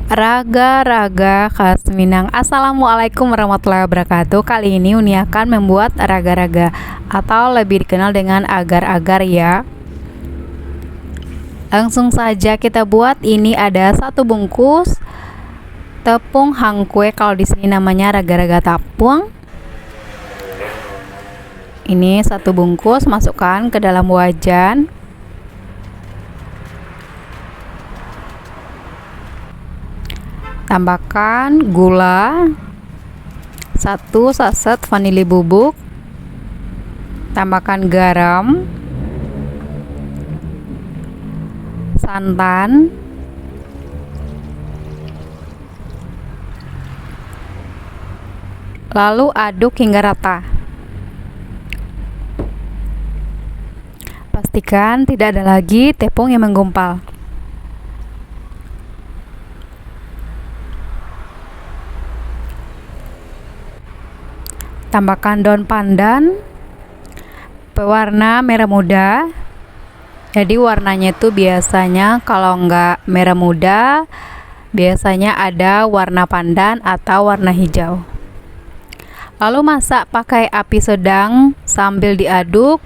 Raga-raga khas Minang. Assalamualaikum warahmatullahi wabarakatuh. Kali ini Uni akan membuat raga-raga atau lebih dikenal dengan agar-agar ya. Langsung saja kita buat. Ini ada 1 bungkus tepung hangkue, kalau di sini namanya raga-raga tapung. Ini 1 bungkus, masukkan ke dalam wajan. Tambahkan gula, 1 saset vanili bubuk, tambahkan garam, santan, lalu aduk hingga rata. Pastikan tidak ada lagi tepung yang menggumpal. Tambahkan daun pandan pewarna merah muda. Jadi warnanya itu biasanya kalau enggak merah muda, biasanya ada warna pandan atau warna hijau. Lalu masak pakai api sedang sambil diaduk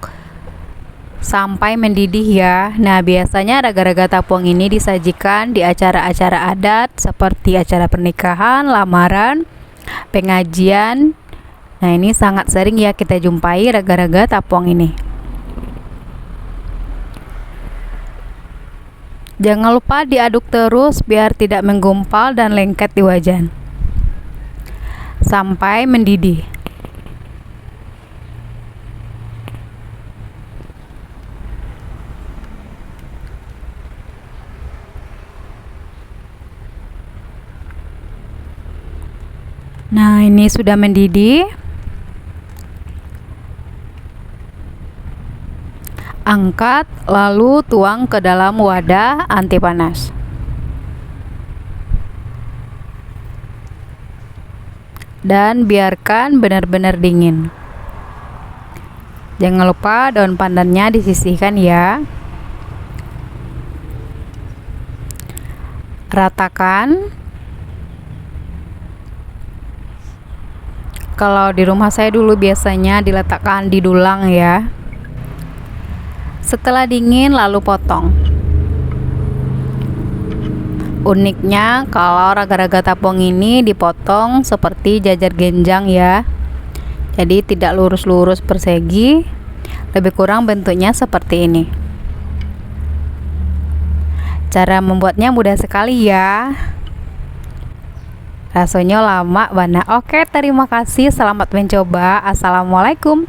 sampai mendidih ya. Nah, biasanya raga-raga tapung ini disajikan di acara-acara adat seperti acara pernikahan, lamaran, pengajian. Nah, ini sangat sering ya kita jumpai raga-raga tapung ini. Jangan lupa diaduk terus biar tidak menggumpal dan lengket di wajan sampai mendidih. Nah, ini sudah mendidih. Angkat lalu tuang ke dalam wadah anti panas. Dan biarkan benar-benar dingin. Jangan lupa daun pandannya disisihkan ya. Ratakan. Kalau di rumah saya dulu biasanya diletakkan di dulang ya. Setelah dingin lalu potong. Uniknya kalau raga-raga tapung ini dipotong seperti jajar genjang ya. Jadi tidak lurus-lurus persegi, lebih kurang bentuknya seperti ini. Cara membuatnya mudah sekali ya. Rasanya lama banget. Oke, terima kasih. Selamat mencoba. Assalamualaikum.